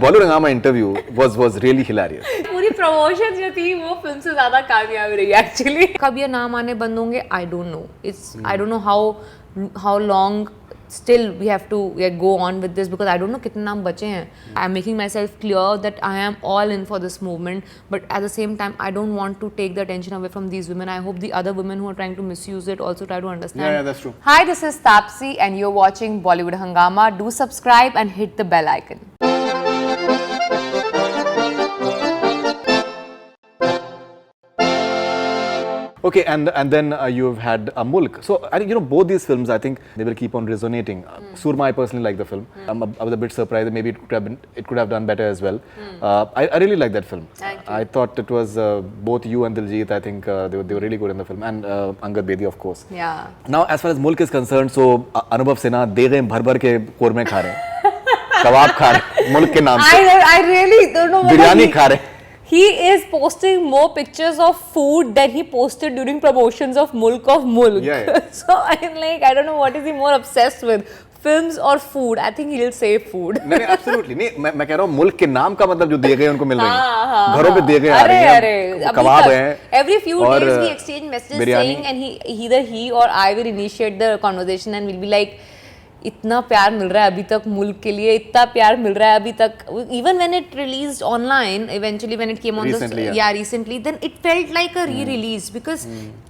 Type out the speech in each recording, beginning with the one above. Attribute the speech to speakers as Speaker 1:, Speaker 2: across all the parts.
Speaker 1: Bollywood Hungama interview was really hilarious.
Speaker 2: पूरी promotion जो थी वो फिल्म से ज्यादा कामयाब रही एक्चुअली. कब ये नाम आने बंद होंगे I don't know. It's I don't know how long still we have to go on with this because I don't know कितने नाम बचे हैं. I'm making myself clear that I am all in for this movement, but at the same time I don't want to take the attention away from these women. I hope the other women who are trying to misuse it also try to understand.
Speaker 1: Yeah, that's true.
Speaker 2: Hi, this is Tapsi and you're watching Bollywood Hungama. Do subscribe and hit the bell icon.
Speaker 1: Okay, and then you've had a Mulk. So I think both these films. I think they will keep on resonating. Surma, I personally like the film. I was a bit surprised that maybe it could have done better as well. I really like that film.
Speaker 2: Thank you.
Speaker 1: I thought it was both you and Diljit. I think they were really good in the film, and Angad Bedi, of course.
Speaker 2: Yeah.
Speaker 1: Now, as far as Mulk is concerned, so Anubhav Sinha दे गए भर के कोरमे खा रहे हैं, कबाब खा रहे हैं, मुल्क के नाम से.
Speaker 2: I really don't know.
Speaker 1: Biryani खा रहे हैं.
Speaker 2: He is posting more pictures of food than he posted during promotions of Mulk of Mulk.
Speaker 1: Yeah.
Speaker 2: So I'm like, I don't know what is he more obsessed with, films or food. I think he'll say food.
Speaker 1: नहीं absolutely नहीं. मैं कह रहा हूँ मुल्क के नाम का मतलब जो दिए गए उनको मिल रहे हैं, घरों पे दिए गए आ रहे हैं, कबाब हैं.
Speaker 2: Every few days we exchange messages saying, and either he or I will initiate the conversation and we'll be like, इतना प्यार मिल रहा है अभी तक मुल्क के लिए, इतना प्यार मिल रहा है अभी तक. Even when it released online, eventually when it came on recently, then it felt like a re-release because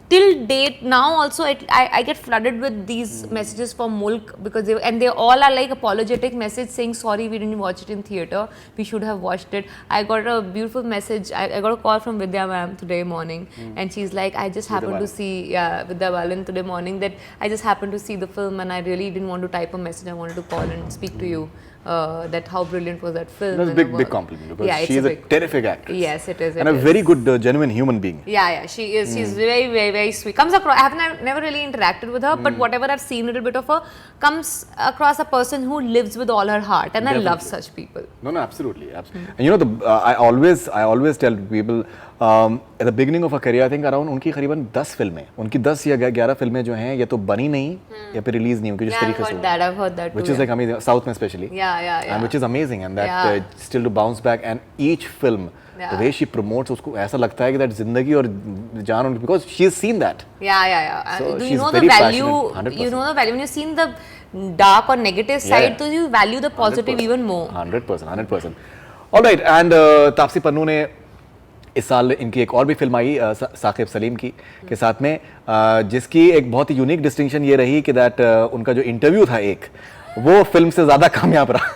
Speaker 2: till date now also I get flooded with these messages from Mulk because they all are like apologetic message saying sorry we didn't watch it in theater, we should have watched it. I got a beautiful message. I got a call from Vidya ma'am today morning and she's like, I just happened to see Vidya Balan today morning that I just happened to see the film and I really didn't want to type a message. I wanted to call and speak to you that how brilliant was that film.
Speaker 1: That's a big compliment because she is a terrific actress.
Speaker 2: Yes, it is.
Speaker 1: And a very good genuine human being.
Speaker 2: Yeah, she is. She's very, very, very sweet. Comes across. I have never really interacted with her, but whatever I've seen a little bit of her, comes across a person who lives with all her heart, and
Speaker 1: Definitely.
Speaker 2: I love such people.
Speaker 1: No, absolutely. And I always tell people at the beginning of her career, I think around उनकी करीबन 10 फिल्में, उनकी 10 या 11 फिल्में जो हैं ये तो बनी नहीं या फिर रिलीज नहीं होंगी जिस तरीके से.
Speaker 2: I've heard that.
Speaker 1: Which is like amazing, South में especially.
Speaker 2: Yeah.
Speaker 1: And which is amazing, and that still to bounce back, and each film, the way she promotes, उसको ऐसा लगता है कि that जिंदगी और जान उनकी, because she has seen that.
Speaker 2: Yeah.
Speaker 1: So
Speaker 2: Do
Speaker 1: she's
Speaker 2: you know the
Speaker 1: very
Speaker 2: value?
Speaker 1: passionate, 100%.
Speaker 2: You know the value when you've seen the dark or negative side, so you value the positive
Speaker 1: 100%.
Speaker 2: even more.
Speaker 1: 100%. All right, and Taapsee Pannu ने इस साल इनकी एक और भी film आई साकिब सलीम की के साथ में, जिसकी एक बहुत ही यूनिक डिस्टिंक्शन ये रही कि दैट उनका जो इंटरव्यू था एक, वो फिल्म से ज़्यादा कामयाब रहा.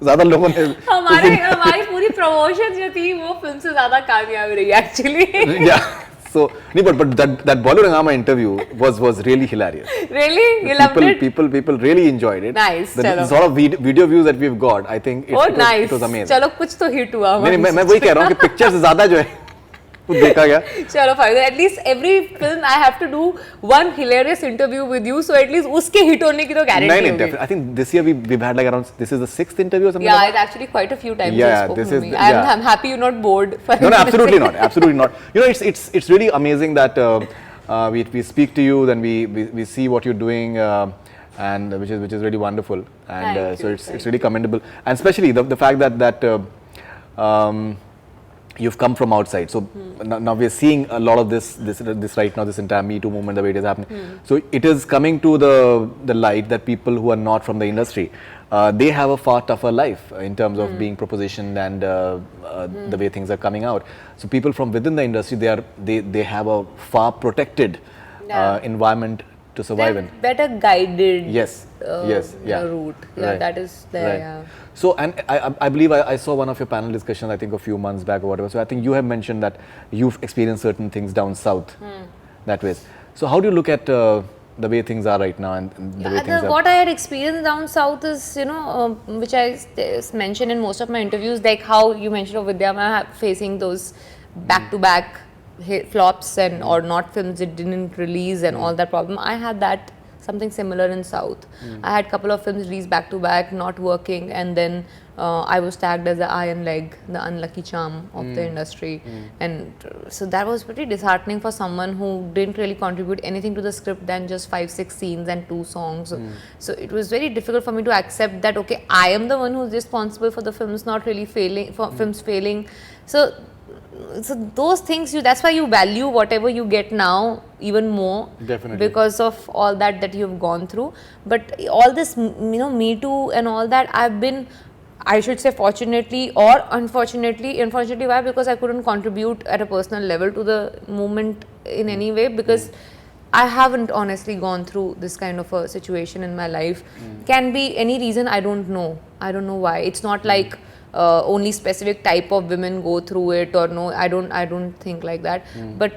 Speaker 1: ज़्यादा लोगों ने
Speaker 2: हमारी पूरी प्रमोशन जो थी वो फिल्म से ज़्यादा कामयाब रही actually.
Speaker 1: Yeah. So, but that Bollywood Hungama interview was really hilarious.
Speaker 2: Really? You loved it?
Speaker 1: People really enjoyed it.
Speaker 2: Nice.
Speaker 1: The sort of video views that we've got, I think it was amazing.
Speaker 2: चलो कुछ तो hit हुआ.
Speaker 1: नहीं, मैं वही कह रहा हूँ कि पिक्चर से ज़्यादा जो है वो देखा गया.
Speaker 2: चलो fine. At least every film I have to do one hilarious interview with you, so at least उसके हिट होने की तो गारंटी होगी.
Speaker 1: नहीं, I think this year we've had like around, this is the 6th interview or something.
Speaker 2: Yeah, it's actually quite a few times.
Speaker 1: Yeah,
Speaker 2: this is. I'm happy you're not bored.
Speaker 1: No, absolutely not. It's really amazing that we speak to you, then we see what you're doing, and which is really wonderful, and so it's really commendable, and especially the fact that you've come from outside. So now we're seeing a lot of this right now, this entire Me Too movement, the way it is happening. So it is coming to the light that people who are not from the industry, they have a far tougher life in terms of being propositioned and the way things are coming out. So people from within the industry, they have a far protected environment to survive in.
Speaker 2: Better guided.
Speaker 1: Yes.
Speaker 2: Route. Yeah,
Speaker 1: right.
Speaker 2: That is there.
Speaker 1: Right.
Speaker 2: Yeah.
Speaker 1: So, and I believe I saw one of your panel discussions, I think a few months back or whatever. So I think you have mentioned that you've experienced certain things down south that way. So how do you look at the way things are right now and the way things are?
Speaker 2: What I had experienced down south is, which I mentioned in most of my interviews, like how you mentioned of Vidya ma'am facing those back-to-back flops and or not films that didn't release and all that problem. I had that. Something similar in South. I had a couple of films released back to back, not working, and then I was tagged as the iron leg, the unlucky charm of the industry, and so that was pretty disheartening for someone who didn't really contribute anything to the script than just 5-6 scenes and 2 songs. So it was very difficult for me to accept that okay, I am the one who's responsible for the films not really failing, for films failing. So those things, that's why you value whatever you get now even more.
Speaker 1: Definitely.
Speaker 2: Because of all that you've gone through. But all this, Me Too and all that, I've been, I should say fortunately or unfortunately, why? Because I couldn't contribute at a personal level to the movement in any way, because I haven't honestly gone through this kind of a situation in my life. Can be any reason, I don't know why. It's not like only specific type of women go through it, or no, I don't think like that. But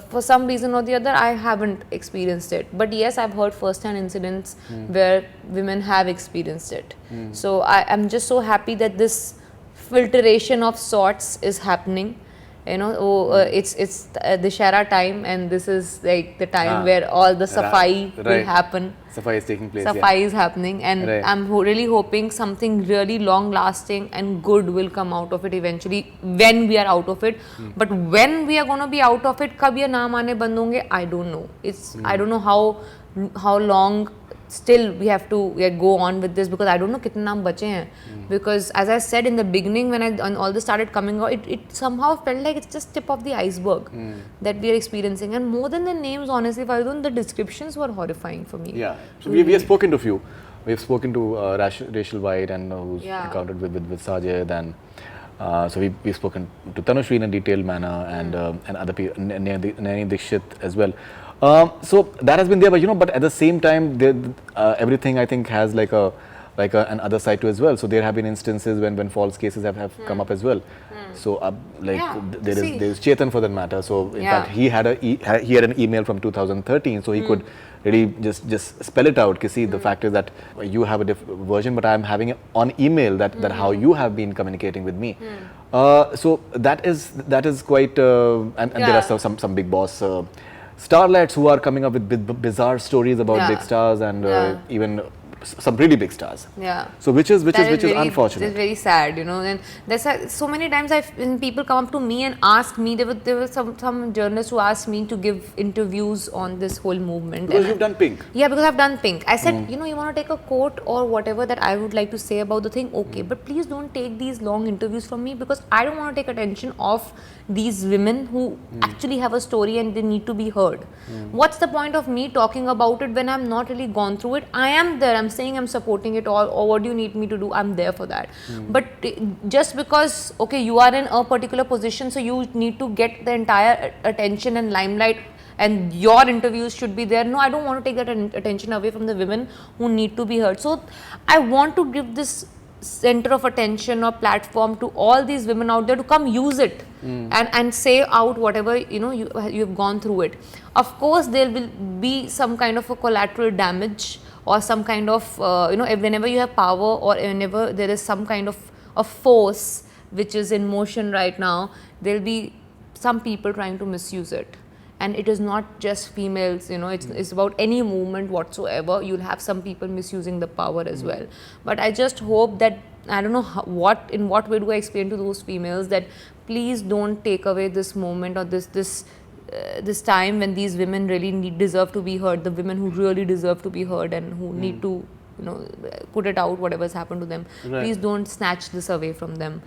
Speaker 2: for some reason or the other, I haven't experienced it. But yes, I've heard first-hand incidents where women have experienced it. So I'm just so happy that this filtration of sorts is happening. It's the Shara time, and this is like the time where all the Safai will happen.
Speaker 1: Safai is taking place.
Speaker 2: Safai is happening, and I'm really hoping something really long lasting and good will come out of it eventually when we are out of it. But when we are going to be out of it, कब ये नाम आने बंद होंगे, I don't know. I don't know how long still we have to go on with this, because I don't know कितने नाम बचे हैं. Because as I said in the beginning, when all this started coming out, it somehow felt like it's just tip of the iceberg that we are experiencing. And more than the names, honestly, Faridun, the descriptions were horrifying for me.
Speaker 1: Yeah. So we have spoken to a few. We have spoken to Rachel White, and who's encountered with Sajid, and so we've spoken to Tanushree in a detailed manner, and other people, Naini Dikshit as well. So that has been there, but at the same time, everything I think has like an other side to as well. So there have been instances when false cases have come up as well. So there is Chetan for that matter. So in fact, he had an email from 2013, so he could really just spell it out. See, the fact is that you have a different version, but I am having it on email that how you have been communicating with me. So that is quite and there are some big boss starlets who are coming up with bizarre stories about big stars, and even some really big stars.
Speaker 2: Yeah.
Speaker 1: So which is unfortunate.
Speaker 2: It's very sad, And there's so many times when people come up to me and ask me, there were some journalists who asked me to give interviews on this whole movement.
Speaker 1: Because you've done Pink.
Speaker 2: Yeah, because I've done Pink. I said, you want to take a quote or whatever that I would like to say about the thing, okay, but please don't take these long interviews from me, because I don't want to take attention off these women who actually have a story and they need to be heard. What's the point of me talking about it when I'm not really gone through it? I am there, I'm saying I'm supporting it all, or what do you need me to do? I'm there for that. But just because, okay, you are in a particular position, so you need to get the entire attention and limelight, and your interviews should be there. No, I don't want to take that attention away from the women who need to be heard. So I want to give this center of attention or platform to all these women out there to come use it and say out whatever you've gone through it. Of course, there will be some kind of a collateral damage, or some kind of whenever you have power, or whenever there is some kind of a force which is in motion right now, there will be some people trying to misuse it. And it is not just females, it's about any movement whatsoever. You'll have some people misusing the power as well. But I just hope that, I don't know in what way do I explain to those females that please don't take away this moment, or this time when these women really deserve to be heard, the women who really deserve to be heard and who need to put it out, whatever's happened to them. Right. Please don't snatch this away from them,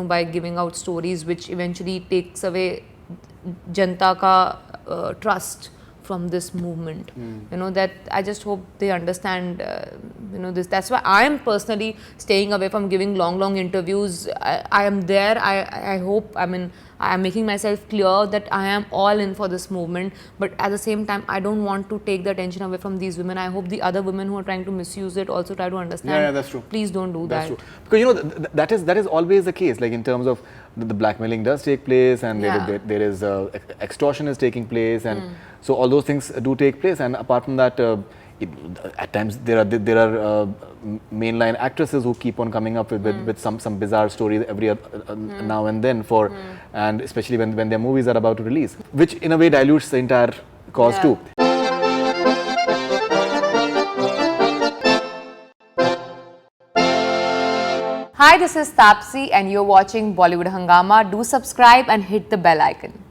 Speaker 2: by giving out stories which eventually takes away Janta ka trust from this movement. That I just hope they understand this. That's why I am personally staying away from giving long interviews. I am there. I hope, I am making myself clear that I am all in for this movement, but at the same time, I don't want to take the attention away from these women. I hope the other women who are trying to misuse it also try to understand.
Speaker 1: Yeah, that's true.
Speaker 2: Please don't do that.
Speaker 1: That's true. Because that is always the case. Like in terms of the blackmailing does take place, and there is extortion is taking place, and so all those things do take place. And apart from that, at times there are mainline actresses who keep on coming up with some bizarre stories every now and then and especially when their movies are about to release, which in a way dilutes the entire cause too.
Speaker 2: Hi, this is Tapsi and you're watching Bollywood Hangama. Do subscribe and hit the bell icon.